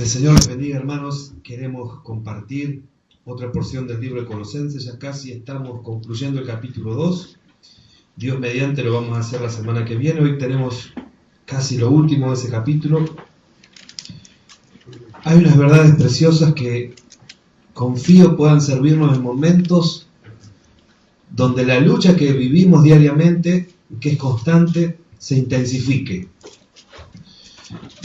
El Señor les bendiga, hermanos. Queremos compartir otra porción del libro de Colosenses. Ya casi estamos concluyendo el capítulo 2. Dios mediante lo vamos a hacer la semana que viene. Hoy tenemos casi lo último de ese capítulo. Hay unas verdades preciosas que confío puedan servirnos en momentos donde la lucha que vivimos diariamente, que es constante, se intensifique.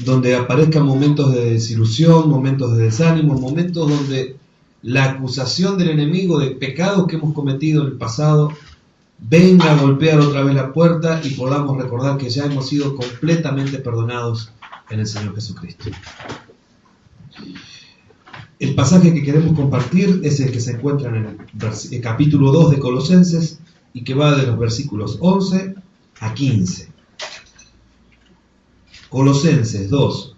Donde aparezcan momentos de desilusión, momentos de desánimo, momentos donde la acusación del enemigo de pecados que hemos cometido en el pasado venga a golpear otra vez la puerta y podamos recordar que ya hemos sido completamente perdonados en el Señor Jesucristo. El pasaje que queremos compartir es el que se encuentra en el capítulo 2 de Colosenses y que va de los versículos 11 a 15. Colosenses 2,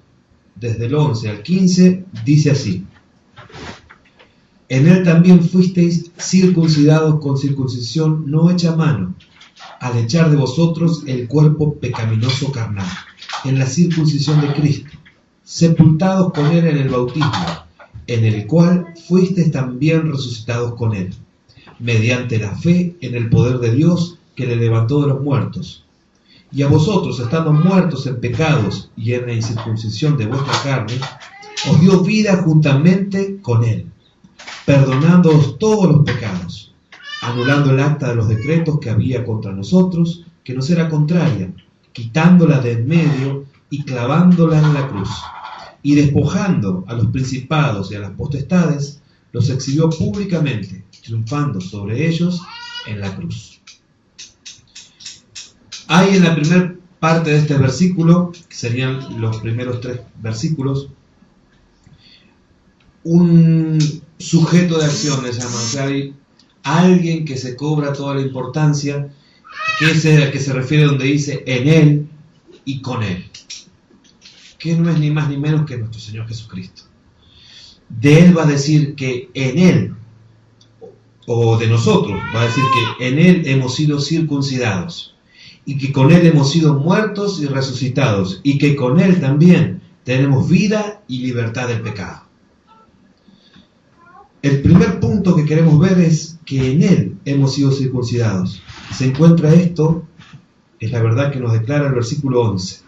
desde el 11 al 15, dice así: En él también fuisteis circuncidados con circuncisión no hecha a mano, al echar de vosotros el cuerpo pecaminoso carnal, en la circuncisión de Cristo, sepultados con él en el bautismo, en el cual fuisteis también resucitados con él, mediante la fe en el poder de Dios que le levantó de los muertos. Y a vosotros, estando muertos en pecados y en la incircuncisión de vuestra carne, os dio vida juntamente con él, perdonándoos todos los pecados, anulando el acta de los decretos que había contra nosotros, que nos era contraria, quitándola de en medio y clavándola en la cruz. Y despojando a los principados y a las potestades, los exhibió públicamente, triunfando sobre ellos en la cruz. Hay en la primera parte de este versículo, que serían los primeros 3 versículos, un sujeto de acción, le llaman. O sea, hay alguien que se cobra toda la importancia, que es el que se refiere donde dice en él y con él, que no es ni más ni menos que nuestro Señor Jesucristo. De él va a decir que en él, o de nosotros, va a decir que en él hemos sido circuncidados, y que con él hemos sido muertos y resucitados, y que con él también tenemos vida y libertad del pecado. El primer punto que queremos ver es que en él hemos sido circuncidados. Se encuentra esto, es la verdad que nos declara el versículo 11.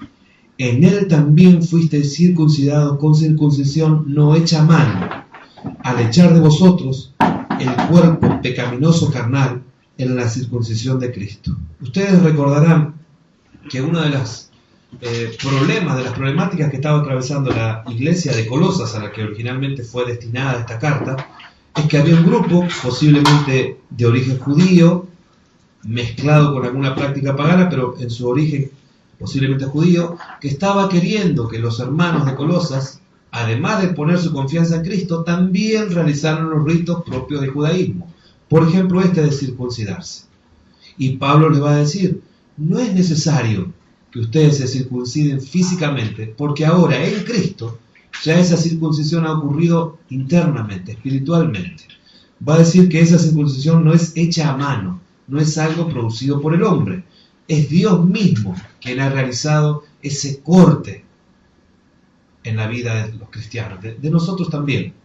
En él también fuisteis circuncidados con circuncisión no hecha a mano, al echar de vosotros el cuerpo pecaminoso carnal en la circuncisión de Cristo. Ustedes recordarán que uno de los problemas, de las problemáticas que estaba atravesando la iglesia de Colosas, a la que originalmente fue destinada esta carta, es que había un grupo, posiblemente de origen judío, mezclado con alguna práctica pagana, pero en su origen posiblemente judío, que estaba queriendo que los hermanos de Colosas, además de poner su confianza en Cristo, también realizaran los ritos propios del judaísmo. Por ejemplo, este de circuncidarse. Y Pablo les va a decir, no es necesario que ustedes se circunciden físicamente, porque ahora en Cristo ya esa circuncisión ha ocurrido internamente, espiritualmente. Va a decir que esa circuncisión no es hecha a mano, no es algo producido por el hombre. Es Dios mismo quien ha realizado ese corte en la vida de los cristianos, de nosotros también.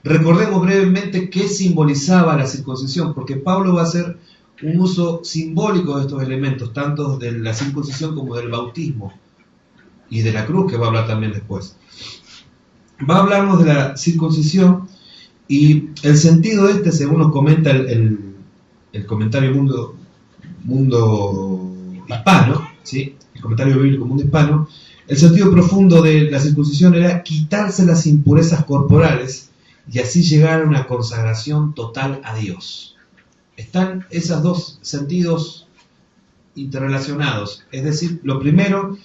Recordemos brevemente qué simbolizaba la circuncisión, porque Pablo va a hacer un uso simbólico de estos elementos, tanto de la circuncisión como del bautismo y de la cruz, que va a hablar también después. Va a hablarnos de la circuncisión y el sentido de este, según nos comenta el comentario Mundo Hispano, ¿sí? El comentario bíblico Mundo Hispano, el sentido profundo de la circuncisión era quitarse las impurezas corporales y así llegar a una consagración total a Dios. Están esos dos sentidos interrelacionados. Es decir, lo primero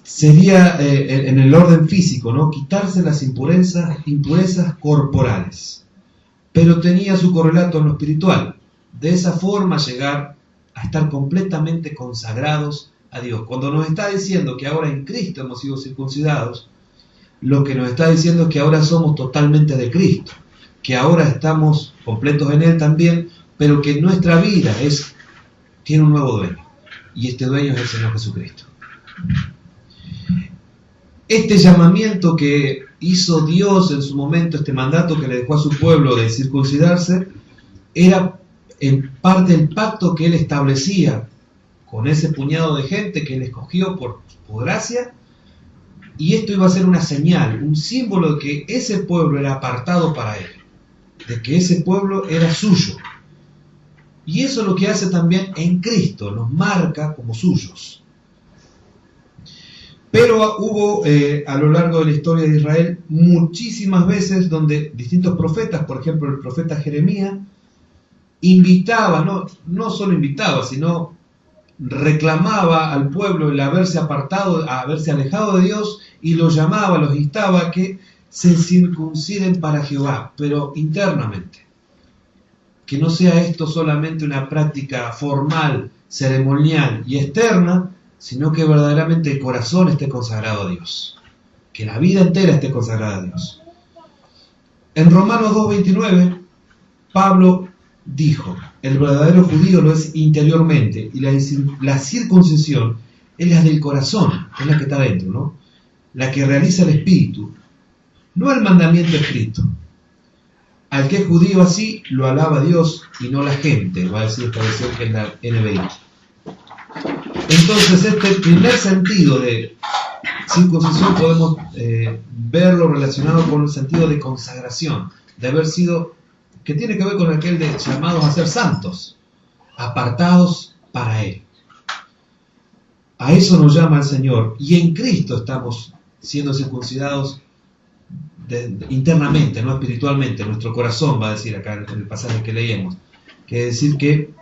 sería en el orden físico, ¿no? Quitarse las impurezas corporales. Pero tenía su correlato en lo espiritual. De esa forma llegar a estar completamente consagrados a Dios. Cuando nos está diciendo que ahora en Cristo hemos sido circuncidados, lo que nos está diciendo es que ahora somos totalmente de Cristo, que ahora estamos completos en Él también, pero que nuestra vida tiene un nuevo dueño, y este dueño es el Señor Jesucristo. Este llamamiento que hizo Dios en su momento, este mandato que le dejó a su pueblo de circuncidarse, era en parte el pacto que Él establecía con ese puñado de gente que Él escogió por gracia, y esto iba a ser una señal, un símbolo de que ese pueblo era apartado para Él, de que ese pueblo era suyo. Y eso es lo que hace también en Cristo, nos marca como suyos. Pero hubo a lo largo de la historia de Israel muchísimas veces donde distintos profetas, por ejemplo el profeta Jeremías, invitaba, no solo invitaba, sino reclamaba al pueblo el haberse apartado, haberse alejado de Dios, y los llamaba, los instaba a que se circunciden para Jehová, pero internamente. Que no sea esto solamente una práctica formal, ceremonial y externa, sino que verdaderamente el corazón esté consagrado a Dios, que la vida entera esté consagrada a Dios. En Romanos 2:29, Pablo dijo: el verdadero judío lo es interiormente, y la circuncisión es la del corazón, es la que está dentro, ¿no? La que realiza el espíritu, no el mandamiento escrito. Al que es judío así, lo alaba Dios y no la gente, va a decir esta versión que es la NBI. Entonces, este primer sentido de circuncisión podemos verlo relacionado con el sentido de consagración, de haber sido, que tiene que ver con aquel de llamados a ser santos, apartados para Él. A eso nos llama el Señor, y en Cristo estamos siendo circuncidados internamente, no espiritualmente. Nuestro corazón, va a decir acá en el pasaje que leíamos, que es decir que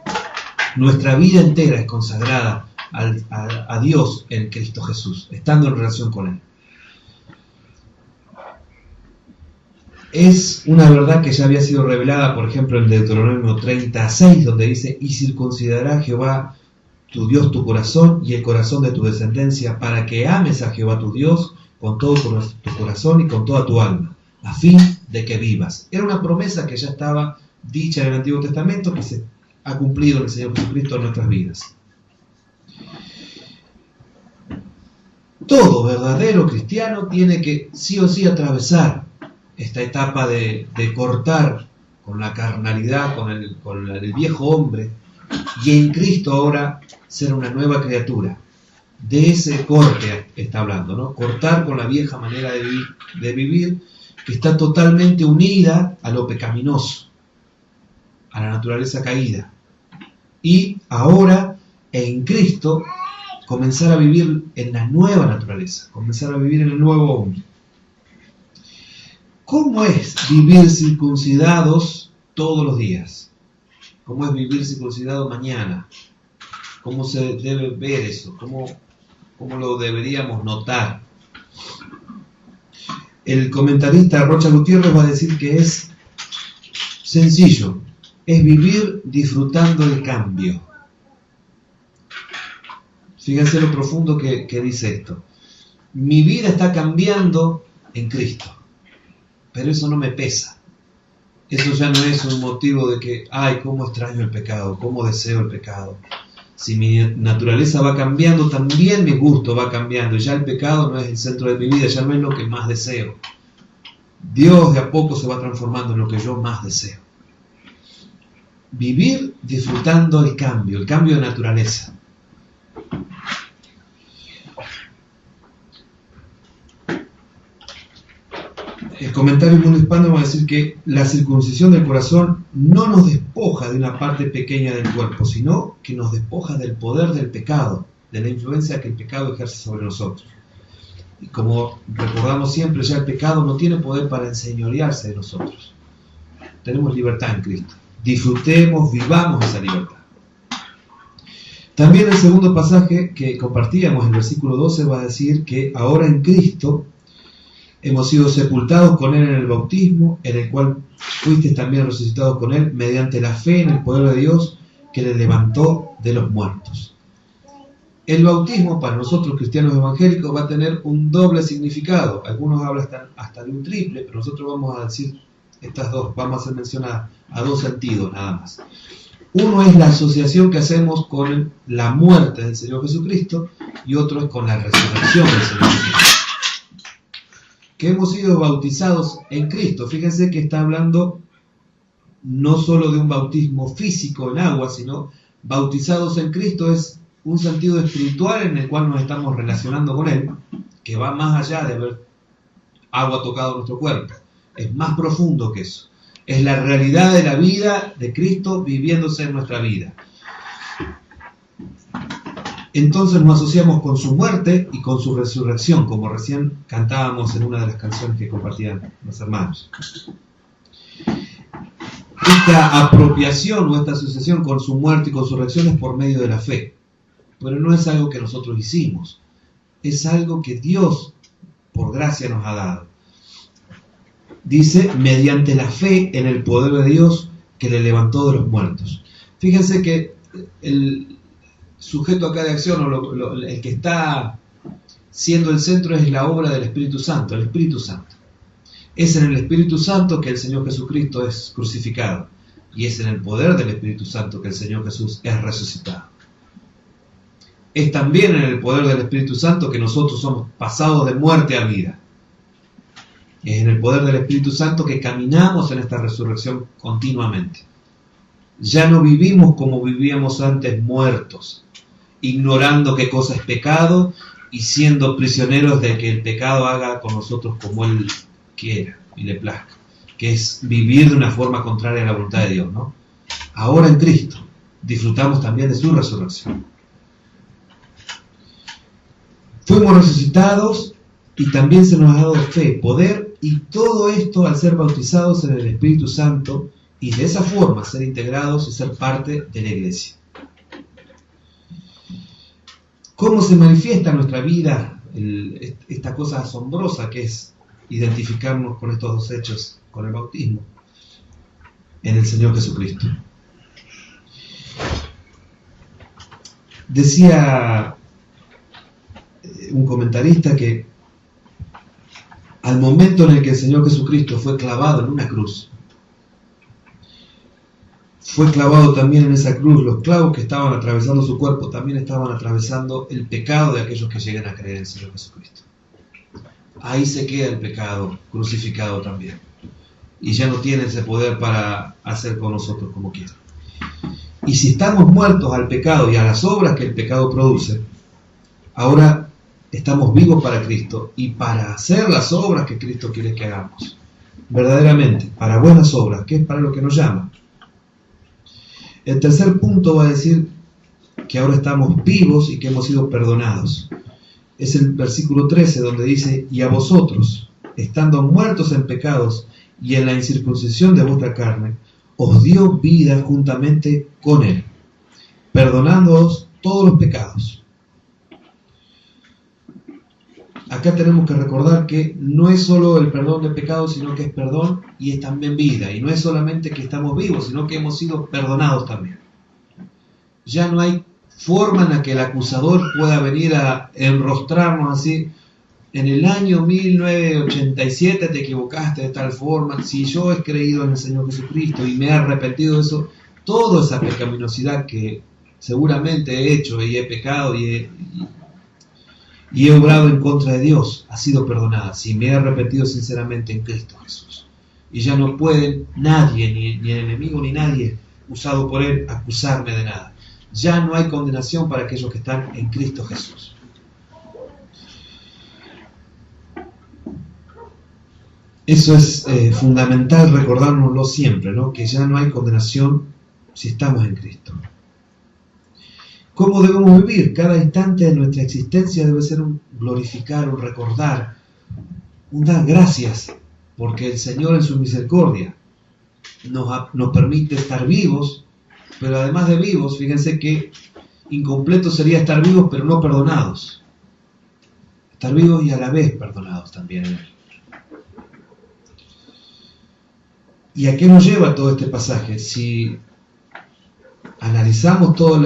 nuestra vida entera es consagrada a Dios en Cristo Jesús, estando en relación con Él. Es una verdad que ya había sido revelada, por ejemplo, en Deuteronomio 36, donde dice: y circuncidará Jehová tu Dios tu corazón y el corazón de tu descendencia, para que ames a Jehová tu Dios con todo tu corazón y con toda tu alma, a fin de que vivas. Era una promesa que ya estaba dicha en el Antiguo Testamento, que se ha cumplido en el Señor Jesucristo en nuestras vidas. Todo verdadero cristiano tiene que sí o sí atravesar esta etapa de cortar con la carnalidad, con el viejo hombre, y en Cristo ahora ser una nueva criatura. De ese corte está hablando, ¿no? Cortar con la vieja manera de vivir que está totalmente unida a lo pecaminoso, a la naturaleza caída. Y ahora, en Cristo, comenzar a vivir en la nueva naturaleza, comenzar a vivir en el nuevo hombre. ¿Cómo es vivir circuncidados todos los días? ¿Cómo es vivir circuncidado mañana? ¿Cómo se debe ver eso? ¿Cómo lo deberíamos notar? El comentarista Rocha Gutiérrez va a decir que es sencillo, es vivir disfrutando el cambio. Fíjense lo profundo que dice esto. Mi vida está cambiando en Cristo, pero eso no me pesa. Eso ya no es un motivo de que, ay, cómo extraño el pecado, cómo deseo el pecado. Si mi naturaleza va cambiando, también mi gusto va cambiando. Ya el pecado no es el centro de mi vida, ya no es lo que más deseo. Dios de a poco se va transformando en lo que yo más deseo. Vivir disfrutando el cambio de naturaleza. El comentario Mundo Hispano va a decir que la circuncisión del corazón no nos despoja de una parte pequeña del cuerpo, sino que nos despoja del poder del pecado, de la influencia que el pecado ejerce sobre nosotros. Y como recordamos siempre, ya el pecado no tiene poder para enseñorearse de nosotros. Tenemos libertad en Cristo. Disfrutemos, vivamos esa libertad. También el segundo pasaje que compartíamos, el versículo 12, va a decir que ahora en Cristo hemos sido sepultados con Él en el bautismo, en el cual fuisteis también resucitados con Él, mediante la fe en el poder de Dios que le levantó de los muertos. El bautismo para nosotros cristianos evangélicos va a tener un doble significado. Algunos hablan hasta de un triple, pero nosotros vamos a decir estas dos, vamos a hacer mención a dos sentidos nada más. Uno es la asociación que hacemos con la muerte del Señor Jesucristo, y otro es con la resurrección del Señor Jesucristo. que hemos sido bautizados en Cristo. Fíjense que está hablando no solo de un bautismo físico en agua, sino bautizados en Cristo es un sentido espiritual en el cual nos estamos relacionando con Él, que va más allá de ver agua tocado nuestro cuerpo. Es más profundo que eso. Es la realidad de la vida de Cristo viviéndose en nuestra vida. Entonces nos asociamos con su muerte y con su resurrección, como recién cantábamos en una de las canciones que compartían los hermanos. Esta apropiación o esta asociación con su muerte y con su resurrección es por medio de la fe. Pero no es algo que nosotros hicimos. Es algo que Dios, por gracia, nos ha dado. Dice, mediante la fe en el poder de Dios que le levantó de los muertos. Fíjense que el sujeto acá de acción, o el que está siendo el centro, es la obra del Espíritu Santo, el Espíritu Santo. Es en el Espíritu Santo que el Señor Jesucristo es crucificado, y es en el poder del Espíritu Santo que el Señor Jesús es resucitado. Es también en el poder del Espíritu Santo que nosotros somos pasados de muerte a vida. Es en el poder del Espíritu Santo que caminamos en esta resurrección continuamente. Ya no vivimos como vivíamos antes, muertos, ignorando qué cosa es pecado y siendo prisioneros de que el pecado haga con nosotros como Él quiera y le plazca, que es vivir de una forma contraria a la voluntad de Dios, ¿no? Ahora en Cristo disfrutamos también de su resurrección. Fuimos resucitados y también se nos ha dado fe, poder, y todo esto al ser bautizados en el Espíritu Santo y de esa forma ser integrados y ser parte de la iglesia. ¿Cómo se manifiesta en nuestra vida esta cosa asombrosa que es identificarnos con estos dos hechos, con el bautismo? En el Señor Jesucristo. Decía un comentarista que al momento en el que el Señor Jesucristo fue clavado en una cruz, fue clavado también en esa cruz, los clavos que estaban atravesando su cuerpo también estaban atravesando el pecado de aquellos que lleguen a creer en el Señor Jesucristo. Ahí se queda el pecado crucificado también, y ya no tiene ese poder para hacer con nosotros como quiera. Y si estamos muertos al pecado y a las obras que el pecado produce, ahora estamos vivos para Cristo y para hacer las obras que Cristo quiere que hagamos. Verdaderamente, para buenas obras, que es para lo que nos llama. El tercer punto va a decir que ahora estamos vivos y que hemos sido perdonados. Es el versículo 13 donde dice, y a vosotros, estando muertos en pecados y en la incircuncisión de vuestra carne, os dio vida juntamente con Él, perdonándoos todos los pecados. Acá tenemos que recordar que no es solo el perdón de pecados, sino que es perdón y es también vida. Y no es solamente que estamos vivos, sino que hemos sido perdonados también. Ya no hay forma en la que el acusador pueda venir a enrostrarnos así. En el año 1987 te equivocaste de tal forma. Si yo he creído en el Señor Jesucristo y me he arrepentido de eso, toda esa pecaminosidad que seguramente he hecho y he pecado y he obrado en contra de Dios, ha sido perdonada, si me he arrepentido sinceramente en Cristo Jesús. Y ya no puede nadie, ni el enemigo ni nadie usado por Él, acusarme de nada. Ya no hay condenación para aquellos que están en Cristo Jesús. Eso es fundamental recordárnoslo siempre, ¿no? Que ya no hay condenación si estamos en Cristo. ¿Cómo debemos vivir? Cada instante de nuestra existencia debe ser un glorificar, un recordar, un dar gracias, porque el Señor en su misericordia nos permite estar vivos, pero además de vivos, fíjense que incompleto sería estar vivos pero no perdonados. Estar vivos y a la vez perdonados también en Él. ¿Y a qué nos lleva todo este pasaje? Si analizamos todo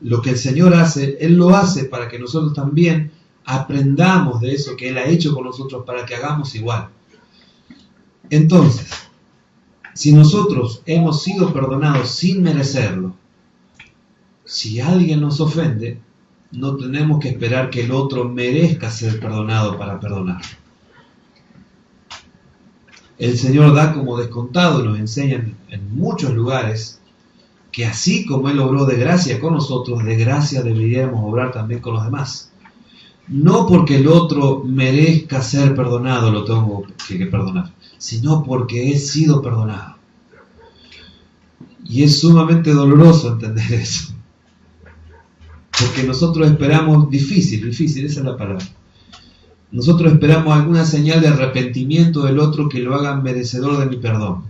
lo que el Señor hace, Él lo hace para que nosotros también aprendamos de eso que Él ha hecho con nosotros para que hagamos igual. Entonces, si nosotros hemos sido perdonados sin merecerlo, si alguien nos ofende, no tenemos que esperar que el otro merezca ser perdonado para perdonar. El Señor da como descontado y nos enseña en muchos lugares que así como Él obró de gracia con nosotros, de gracia deberíamos obrar también con los demás. No porque el otro merezca ser perdonado lo tengo que perdonar, sino porque he sido perdonado. Y es sumamente doloroso entender eso. Porque nosotros esperamos, difícil, esa es la palabra. Nosotros esperamos alguna señal de arrepentimiento del otro que lo haga merecedor de mi perdón.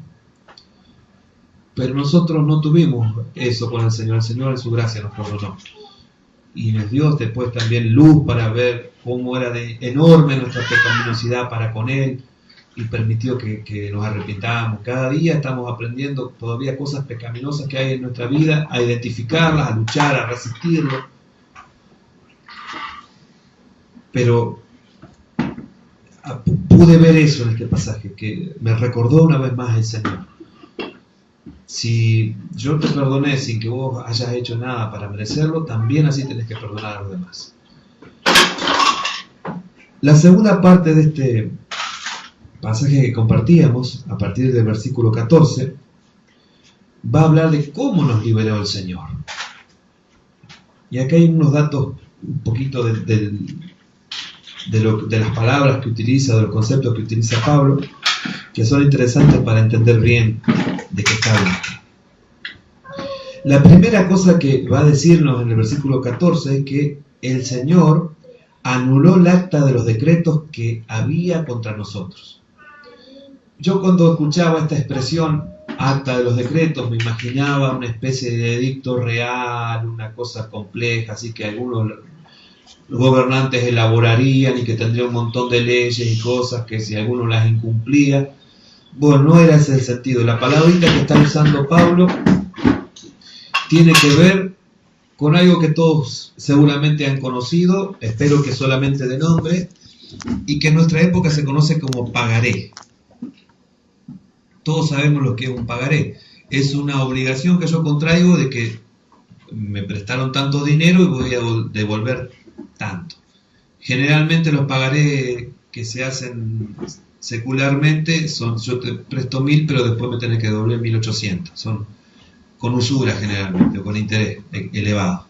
Pero nosotros no tuvimos eso con el Señor en su gracia nos perdonó. Y nos dio después también luz para ver cómo era de enorme nuestra pecaminosidad para con Él y permitió que nos arrepintamos. Cada día estamos aprendiendo todavía cosas pecaminosas que hay en nuestra vida, a identificarlas, a luchar, a resistirlo. Pero pude ver eso en este pasaje, que me recordó una vez más el Señor. Si yo te perdoné sin que vos hayas hecho nada para merecerlo, también así tenés que perdonar a los demás. La segunda parte de este pasaje que compartíamos, a partir del versículo 14, va a hablar de cómo nos liberó el Señor. Y acá hay unos datos, un poquito de las palabras que utiliza, de los conceptos que utiliza Pablo, que son interesantes para entender bien de qué está hablando. La primera cosa que va a decirnos en el versículo 14 es que el Señor anuló el acta de los decretos que había contra nosotros. Yo cuando escuchaba esta expresión, acta de los decretos, me imaginaba una especie de edicto real, una cosa compleja, así que algunos gobernantes elaborarían y que tendría un montón de leyes y cosas que si alguno las incumplía. Bueno, no era ese el sentido. La palabrita que está usando Pablo tiene que ver con algo que todos seguramente han conocido, espero que solamente de nombre, y que en nuestra época se conoce como pagaré. Todos sabemos lo que es un pagaré. Es una obligación que yo contraigo de que me prestaron tanto dinero y voy a devolver tanto. Generalmente los pagarés que se hacen secularmente son: yo te presto 1.000, pero después me tenés que devolver 1.800. Son con usura generalmente, o con interés elevado.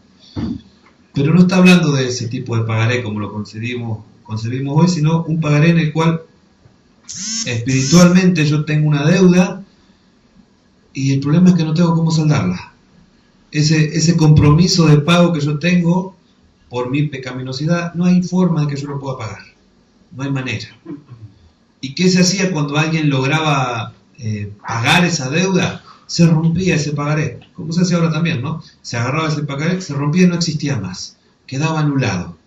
Pero no está hablando de ese tipo de pagaré como lo concebimos hoy, sino un pagaré en el cual espiritualmente yo tengo una deuda y el problema es que no tengo cómo saldarla. Ese compromiso de pago que yo tengo por mi pecaminosidad, no hay forma de que yo lo pueda pagar. No hay manera. ¿Y qué se hacía cuando alguien lograba pagar esa deuda? Se rompía ese pagaré, como se hace ahora también, ¿no? Se agarraba ese pagaré, se rompía y no existía más, quedaba anulado.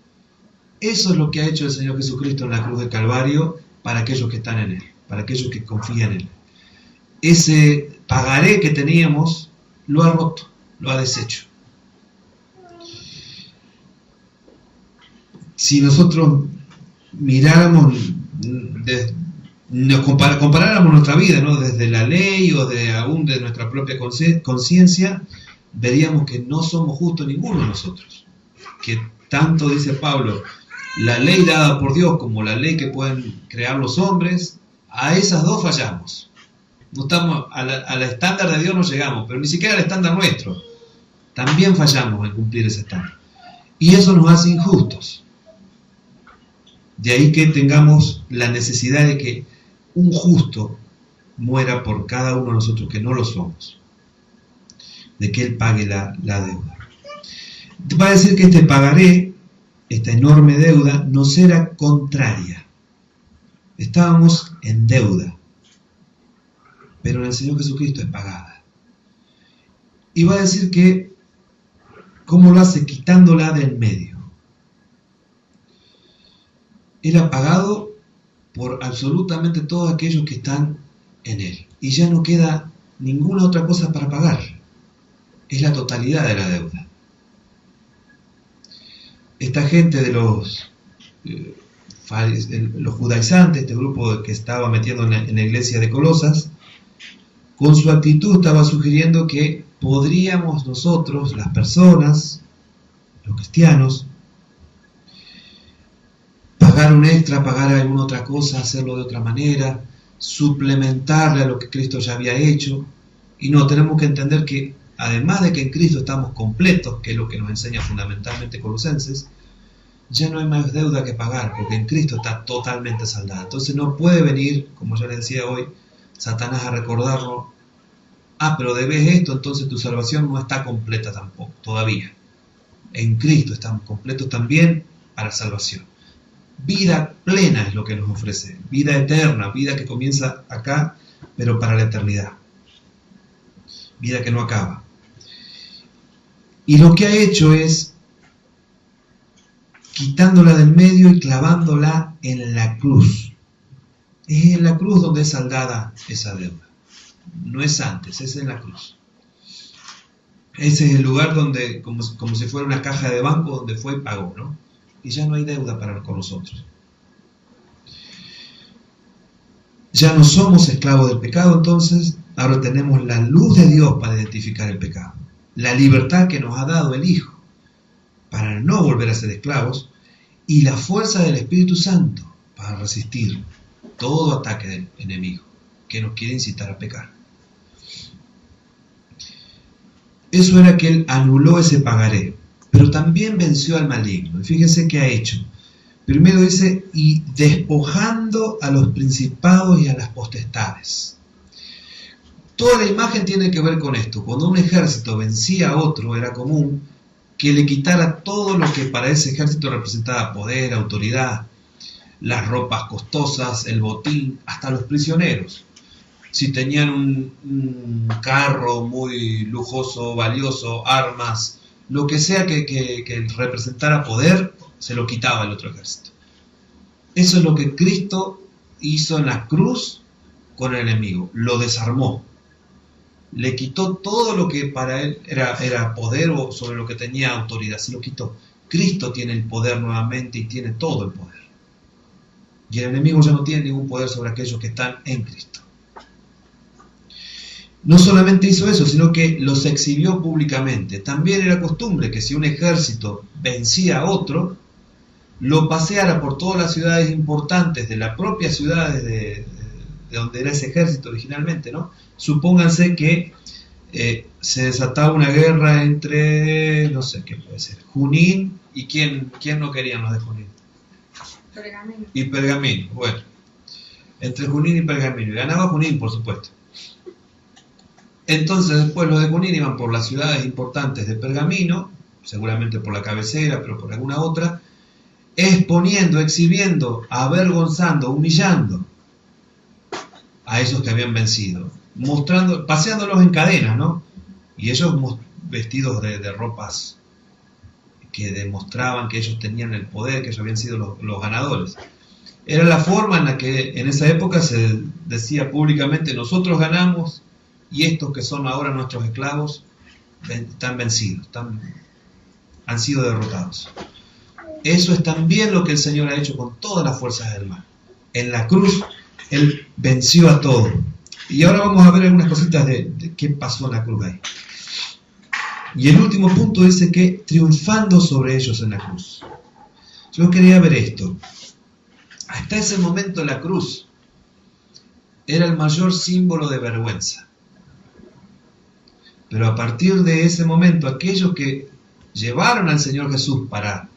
Eso es lo que ha hecho el Señor Jesucristo en la cruz del Calvario para aquellos que están en Él, para aquellos que confían en Él. Ese pagaré que teníamos lo ha roto, lo ha deshecho. Si nosotros miráramos, comparáramos nuestra vida, ¿no? Desde la ley o aún de nuestra propia conciencia, veríamos que no somos justos ninguno de nosotros. Que tanto dice Pablo, la ley dada por Dios como la ley que pueden crear los hombres, a esas dos fallamos. No estamos al estándar de Dios no llegamos, pero ni siquiera al estándar nuestro. También fallamos en cumplir ese estándar. Y eso nos hace injustos. De ahí que tengamos la necesidad de que un justo muera por cada uno de nosotros que no lo somos. De que Él pague la deuda. Va a decir que este pagaré, esta enorme deuda, nos era contraria. Estábamos en deuda. Pero en el Señor Jesucristo es pagada. Y va a decir que, ¿cómo lo hace? Quitándola del medio. Él ha pagado por absolutamente todos aquellos que están en Él. Y ya no queda ninguna otra cosa para pagar. Es la totalidad de la deuda. Esta gente de los judaizantes, este grupo que estaba metiendo en la iglesia de Colosas, con su actitud estaba sugiriendo que podríamos nosotros, las personas, los cristianos, pagar un extra, pagar alguna otra cosa, hacerlo de otra manera, suplementarle a lo que Cristo ya había hecho. Y no, tenemos que entender que además de que en Cristo estamos completos, que es lo que nos enseña fundamentalmente Colosenses, ya no hay más deuda que pagar, porque en Cristo está totalmente saldada. Entonces no puede venir, como ya les decía hoy, Satanás a recordarnos: pero debes esto, entonces tu salvación no está completa tampoco, todavía. En Cristo estamos completos también para salvación. Vida plena es lo que nos ofrece, vida eterna, vida que comienza acá, pero para la eternidad. Vida que no acaba. Y lo que ha hecho es quitándola del medio y clavándola en la cruz. Es en la cruz donde es saldada esa deuda. No es antes, es en la cruz. Ese es el lugar donde, como si fuera una caja de banco, donde fue y pagó, ¿no? Y ya no hay deuda con nosotros. Ya no somos esclavos del pecado, entonces ahora tenemos la luz de Dios para identificar el pecado. La libertad que nos ha dado el Hijo para no volver a ser esclavos, y la fuerza del Espíritu Santo para resistir todo ataque del enemigo que nos quiere incitar a pecar. Eso era que Él anuló ese pagaré, pero también venció al maligno. Y fíjense qué ha hecho. Primero dice: y despojando a los principados y a las potestades. Toda la imagen tiene que ver con esto. Cuando un ejército vencía a otro, era común que le quitara todo lo que para ese ejército representaba poder, autoridad, las ropas costosas, el botín, hasta los prisioneros. Si tenían un carro muy lujoso, valioso, armas, lo que sea que representara poder, se lo quitaba el otro ejército. Eso es lo que Cristo hizo en la cruz con el enemigo, lo desarmó. Le quitó todo lo que para él era poder o sobre lo que tenía autoridad, se lo quitó. Cristo tiene el poder nuevamente y tiene todo el poder. Y el enemigo ya no tiene ningún poder sobre aquellos que están en Cristo. No solamente hizo eso, sino que los exhibió públicamente. También era costumbre que si un ejército vencía a otro, lo paseara por todas las ciudades importantes de la propia ciudad de donde era ese ejército originalmente, ¿no? Supónganse que se desataba una guerra entre, no sé qué puede ser, Junín y ¿quién no querían los de Junín? Pergamino. Y Pergamino, bueno. Entre Junín y Pergamino. Y ganaba Junín, por supuesto. Entonces después los de Junín iban por las ciudades importantes de Pergamino, seguramente por la cabecera, pero por alguna otra, exponiendo, exhibiendo, avergonzando, humillando a esos que habían vencido, mostrando, paseándolos en cadenas, ¿no? Y ellos vestidos de ropas que demostraban que ellos tenían el poder, que ellos habían sido los ganadores. Era la forma en la que en esa época se decía públicamente: nosotros ganamos y estos que son ahora nuestros esclavos están vencidos, han sido derrotados. Eso es también lo que el Señor ha hecho con todas las fuerzas del mal. En la cruz Él venció a todo. Y ahora vamos a ver algunas cositas de qué pasó en la cruz ahí. Y el último punto dice que triunfando sobre ellos en la cruz. Yo quería ver esto. Hasta ese momento la cruz era el mayor símbolo de vergüenza. Pero a partir de ese momento, aquellos que llevaron al Señor Jesús para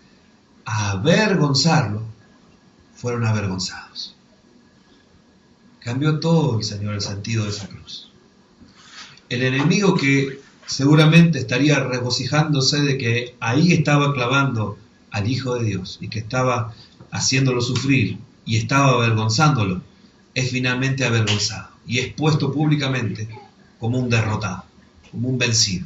avergonzarlo, fueron avergonzados. Cambió todo el Señor el sentido de esa cruz. El enemigo, que seguramente estaría regocijándose de que ahí estaba clavando al Hijo de Dios y que estaba haciéndolo sufrir y estaba avergonzándolo, es finalmente avergonzado y expuesto públicamente como un derrotado, como un vencido.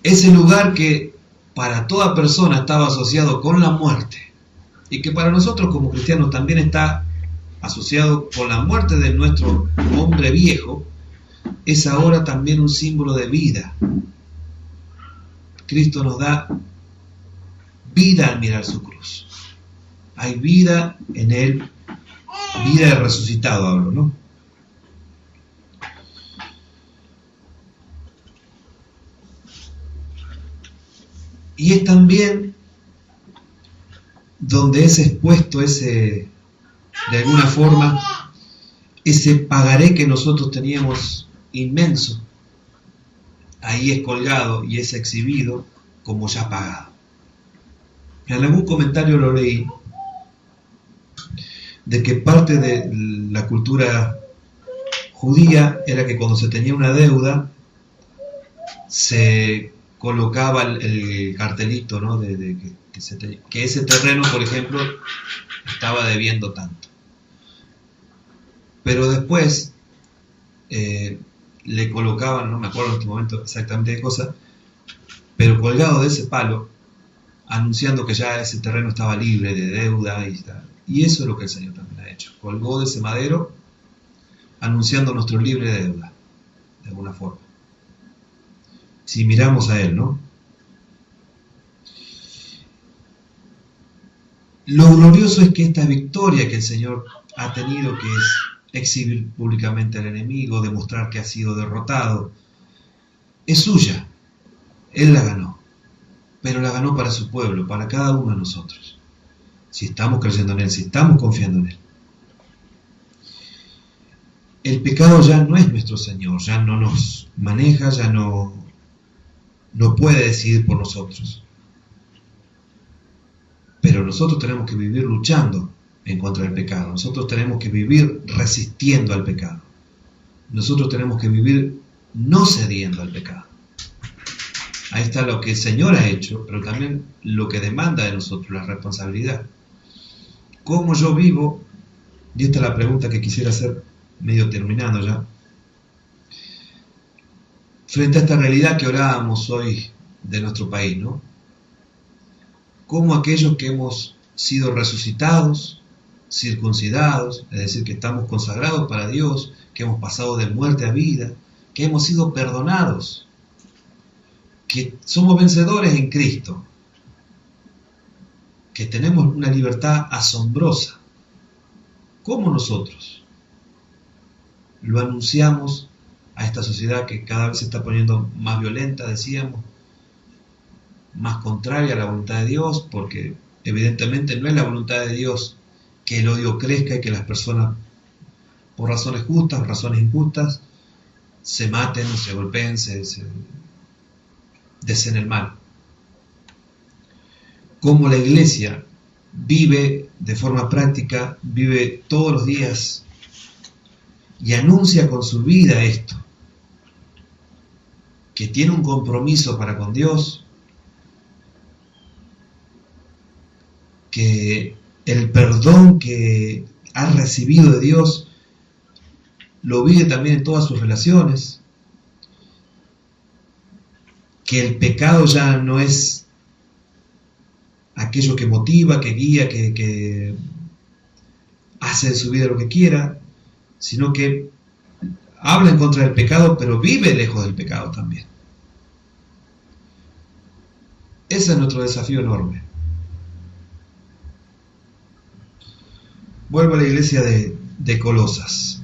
Ese lugar que para toda persona estaba asociado con la muerte, y que para nosotros como cristianos también está asociado con la muerte de nuestro hombre viejo, es ahora también un símbolo de vida. Cristo nos da vida al mirar su cruz. Hay vida en Él, vida de resucitado hablo, ¿no? Y es también donde es expuesto ese de alguna forma, ese pagaré que nosotros teníamos inmenso, ahí es colgado y es exhibido como ya pagado. En algún comentario lo leí, de que parte de la cultura judía era que cuando se tenía una deuda, se colocaba el cartelito, ¿no? Que ese terreno, por ejemplo, estaba debiendo tanto. Pero después le colocaban, no me acuerdo en este momento exactamente qué cosa, pero colgado de ese palo, anunciando que ya ese terreno estaba libre de deuda y eso es lo que el Señor también ha hecho. Colgó de ese madero, anunciando nuestro libre de deuda, de alguna forma. Si miramos a Él, ¿no? Lo glorioso es que esta victoria que el Señor ha tenido, que es exhibir públicamente al enemigo, demostrar que ha sido derrotado, es suya. Él la ganó, pero la ganó para su pueblo, para cada uno de nosotros. Si estamos creyendo en Él, si estamos confiando en Él. El pecado ya no es nuestro Señor, ya no nos maneja, ya no puede decidir por nosotros. Pero nosotros tenemos que vivir luchando en contra del pecado. Nosotros tenemos que vivir resistiendo al pecado. Nosotros tenemos que vivir no cediendo al pecado. Ahí está lo que el Señor ha hecho, pero también lo que demanda de nosotros, la responsabilidad. ¿Cómo yo vivo? Y esta es la pregunta que quisiera hacer, medio terminando ya. Frente a esta realidad que orábamos hoy de nuestro país, ¿no? ¿Cómo aquellos que hemos sido resucitados, circuncidados, es decir, que estamos consagrados para Dios, que hemos pasado de muerte a vida, que hemos sido perdonados, que somos vencedores en Cristo, que tenemos una libertad asombrosa? ¿Cómo nosotros lo anunciamos a esta sociedad que cada vez se está poniendo más violenta, decíamos, más contraria a la voluntad de Dios, porque evidentemente no es la voluntad de Dios que el odio crezca y que las personas, por razones justas o razones injustas, se maten, se golpeen, se deseen el mal? Cómo la iglesia vive de forma práctica, vive todos los días y anuncia con su vida esto, que tiene un compromiso para con Dios, que el perdón que ha recibido de Dios lo vive también en todas sus relaciones, que el pecado ya no es aquello que motiva, que guía, que hace de su vida lo que quiera, sino que habla en contra del pecado, pero vive lejos del pecado también. Ese es nuestro desafío enorme. Vuelvo a la iglesia de Colosas.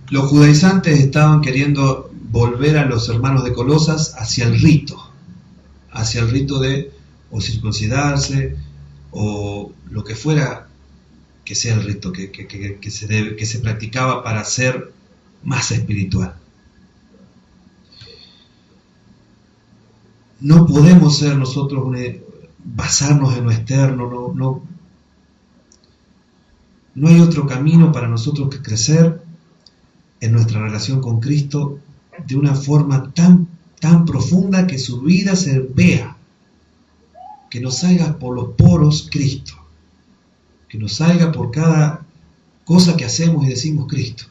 Los judaizantes estaban queriendo volver a los hermanos de Colosas hacia el rito de o circuncidarse o lo que fuera que sea el rito que se practicaba para ser más espiritual. No podemos ser nosotros basarnos en lo externo, no hay otro camino para nosotros que crecer en nuestra relación con Cristo de una forma tan profunda que su vida se vea, que nos salga por los poros Cristo, que nos salga por cada cosa que hacemos y decimos Cristo.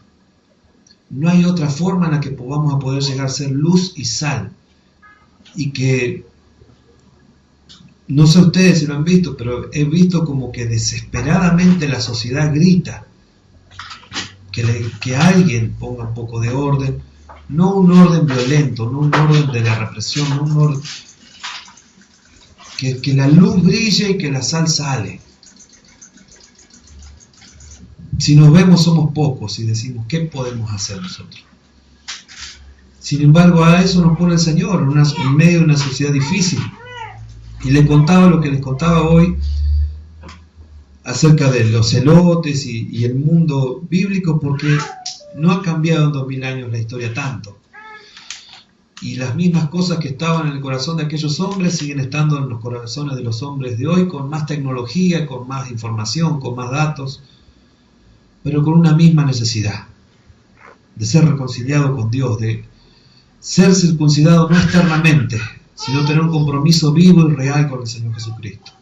No hay otra forma en la que vamos a poder llegar a ser luz y sal, y que no sé ustedes si lo han visto, pero he visto como que desesperadamente la sociedad grita que alguien ponga un poco de orden, no un orden violento, no un orden de la represión, no un orden que la luz brille y que la sal sale. Si nos vemos somos pocos y decimos, ¿qué podemos hacer nosotros? Sin embargo, a eso nos pone el Señor en medio de una sociedad difícil. Y les contaba lo que les contaba hoy, acerca de los celotes y el mundo bíblico, porque no ha cambiado en 2000 años la historia tanto. Y las mismas cosas que estaban en el corazón de aquellos hombres siguen estando en los corazones de los hombres de hoy, con más tecnología, con más información, con más datos, pero con una misma necesidad de ser reconciliado con Dios, de ser circuncidado no externamente, sino tener un compromiso vivo y real con el Señor Jesucristo,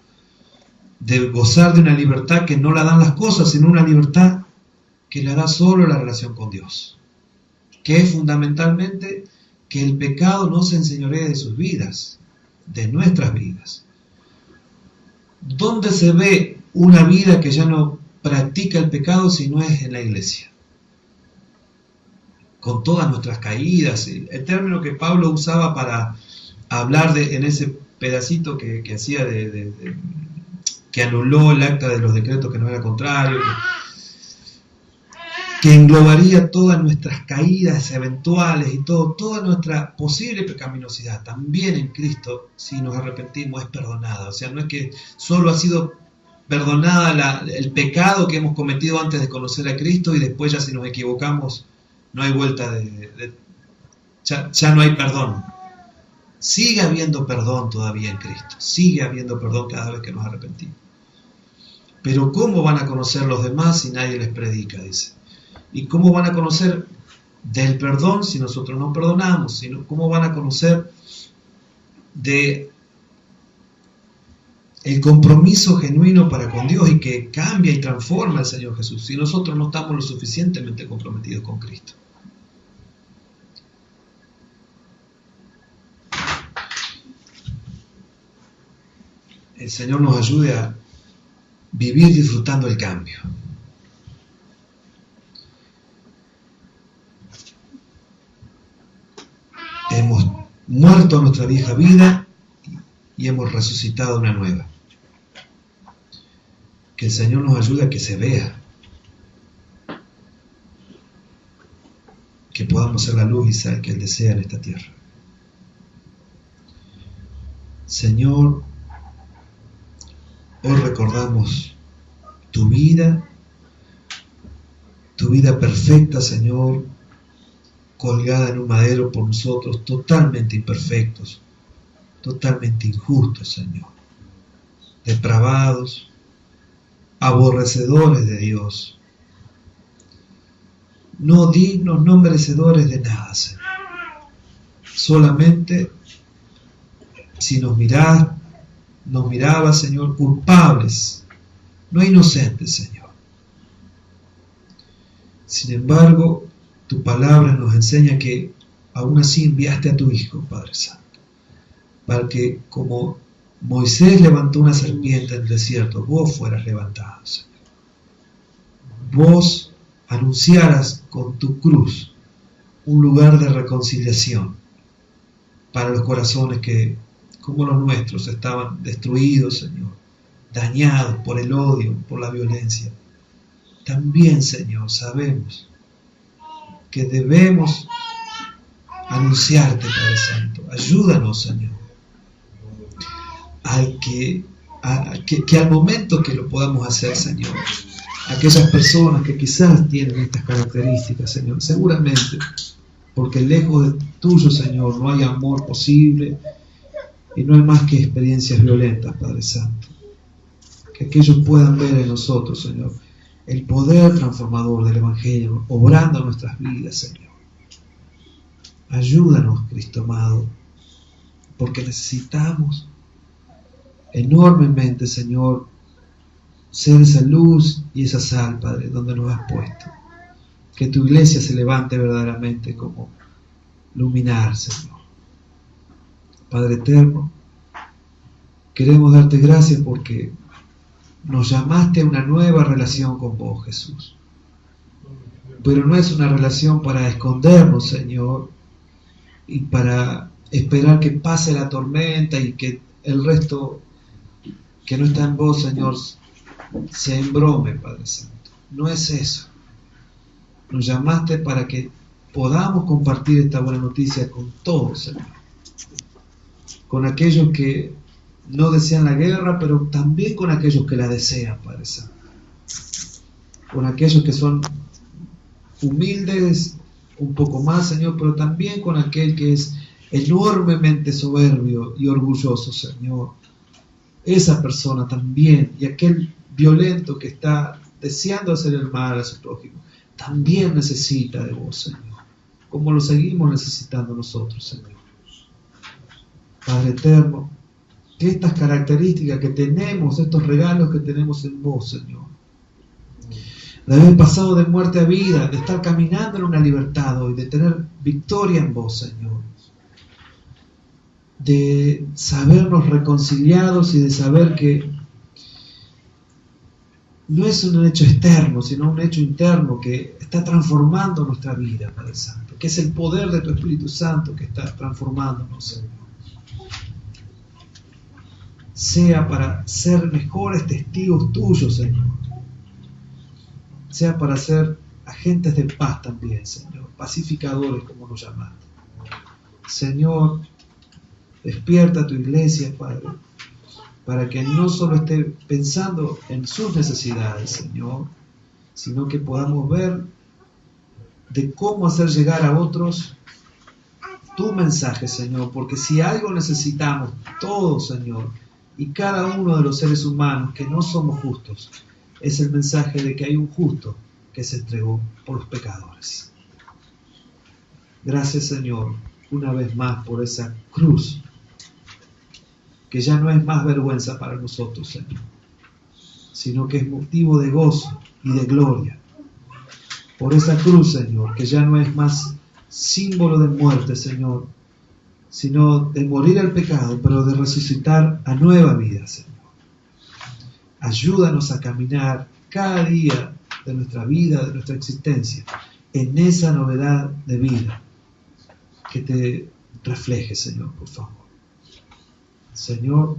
de gozar de una libertad que no la dan las cosas, sino una libertad que la da solo la relación con Dios, que es fundamentalmente que el pecado no se enseñoree de sus vidas, de nuestras vidas. ¿Dónde se ve una vida que ya no practica el pecado si no es en la iglesia? Con todas nuestras caídas, el término que Pablo usaba para hablar en ese pedacito que hacía que anuló el acta de los decretos que no era contrario, que englobaría todas nuestras caídas eventuales y toda nuestra posible pecaminosidad, también en Cristo, si nos arrepentimos, es perdonada. O sea, no es que solo ha sido perdonada el pecado que hemos cometido antes de conocer a Cristo y después ya si nos equivocamos no hay vuelta ya no hay perdón. Sigue habiendo perdón todavía en Cristo, sigue habiendo perdón cada vez que nos arrepentimos. Pero ¿cómo van a conocer los demás si nadie les predica? Dice. ¿Y cómo van a conocer del perdón si nosotros no perdonamos? ¿Cómo van a conocer de el compromiso genuino para con Dios y que cambia y transforma al Señor Jesús si nosotros no estamos lo suficientemente comprometidos con Cristo? El Señor nos ayude a vivir disfrutando el cambio. Hemos muerto a nuestra vieja vida y hemos resucitado una nueva. Que el Señor nos ayude a que se vea, que podamos ser la luz y sal que Él desea en esta tierra. Señor, hoy recordamos tu vida perfecta, Señor, colgada en un madero por nosotros, totalmente imperfectos, totalmente injustos, Señor, depravados, aborrecedores de Dios, no dignos, no merecedores de nada, Señor. Solamente si nos miraba, Señor, culpables, no inocentes, Señor. Sin embargo, tu palabra nos enseña que aún así enviaste a tu Hijo, Padre Santo, para que como Moisés levantó una serpiente en el desierto, vos fueras levantado, Señor. Vos anunciaras con tu cruz un lugar de reconciliación para los corazones que, como los nuestros, estaban destruidos, Señor, dañados por el odio, por la violencia. También, Señor, sabemos que debemos anunciarte, Padre Santo. Ayúdanos, Señor, que al momento que lo podamos hacer, Señor, aquellas personas que quizás tienen estas características, Señor, seguramente, porque lejos de tuyo, Señor, no hay amor posible y no hay más que experiencias violentas, Padre Santo. Que aquellos puedan ver en nosotros, Señor, el poder transformador del Evangelio, obrando en nuestras vidas, Señor. Ayúdanos, Cristo amado, porque necesitamos enormemente, Señor, ser esa luz y esa sal, Padre, donde nos has puesto. Que tu iglesia se levante verdaderamente como luminar, Señor. Padre eterno, queremos darte gracias porque nos llamaste a una nueva relación con vos, Jesús. Pero no es una relación para escondernos, Señor, y para esperar que pase la tormenta y que el resto que no está en vos, Señor, se embrome, Padre Santo. No es eso. Nos llamaste para que podamos compartir esta buena noticia con todos, Señor. Con aquellos que no desean la guerra, pero también con aquellos que la desean, Padre Santo. con aquellos que son humildes un poco más, Señor, pero también con aquel que es enormemente soberbio y orgulloso, Señor. Esa persona también, y aquel violento que está deseando hacer el mal a su prójimo, también necesita de vos, Señor, como lo seguimos necesitando nosotros, Señor. Padre eterno, que estas características que tenemos, estos regalos que tenemos en vos, Señor, de haber pasado de muerte a vida, de estar caminando en una libertad hoy, de tener victoria en vos, Señor, de sabernos reconciliados y de saber que no es un hecho externo, sino un hecho interno que está transformando nuestra vida, Padre Santo, que es el poder de tu Espíritu Santo que está transformándonos, Señor. Sea para ser mejores testigos tuyos, Señor. Sea para ser agentes de paz también, Señor. Pacificadores, como nos llamaste. Señor, despierta a tu iglesia, Padre, para que no solo esté pensando en sus necesidades, Señor, sino que podamos ver de cómo hacer llegar a otros tu mensaje, Señor, porque si algo necesitamos todos, Señor, y cada uno de los seres humanos que no somos justos, es el mensaje de que hay un justo que se entregó por los pecadores. Gracias, Señor, una vez más por esa cruz, que ya no es más vergüenza para nosotros, Señor, sino que es motivo de gozo y de gloria. Por esa cruz, Señor, que ya no es más símbolo de muerte, Señor, sino de morir al pecado, pero de resucitar a nueva vida, Señor. Ayúdanos a caminar cada día de nuestra vida, de nuestra existencia, en esa novedad de vida que te refleje, Señor, por favor. Señor,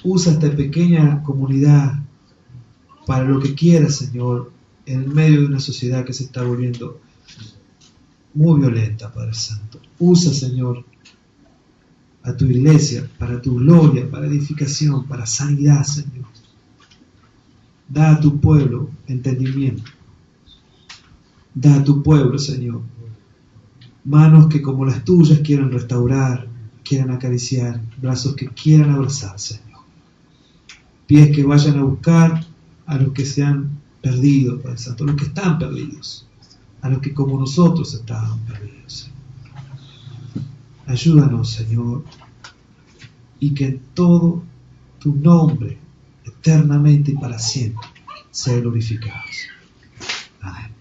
usa esta pequeña comunidad para lo que quieras, Señor, en el medio de una sociedad que se está volviendo muy violenta, Padre Santo. Usa, Señor, a tu iglesia para tu gloria, para edificación, para sanidad, Señor. Da a tu pueblo entendimiento. Da a tu pueblo, Señor, manos que como las tuyas quieran restaurar, quieran acariciar, brazos que quieran abrazar, Señor. Pies que vayan a buscar a los que se han perdido, Padre Santo, a los que están perdidos, a los que como nosotros estaban perdidos, Señor. Ayúdanos, Señor, y que en todo tu nombre, eternamente y para siempre, sea glorificado. Amén.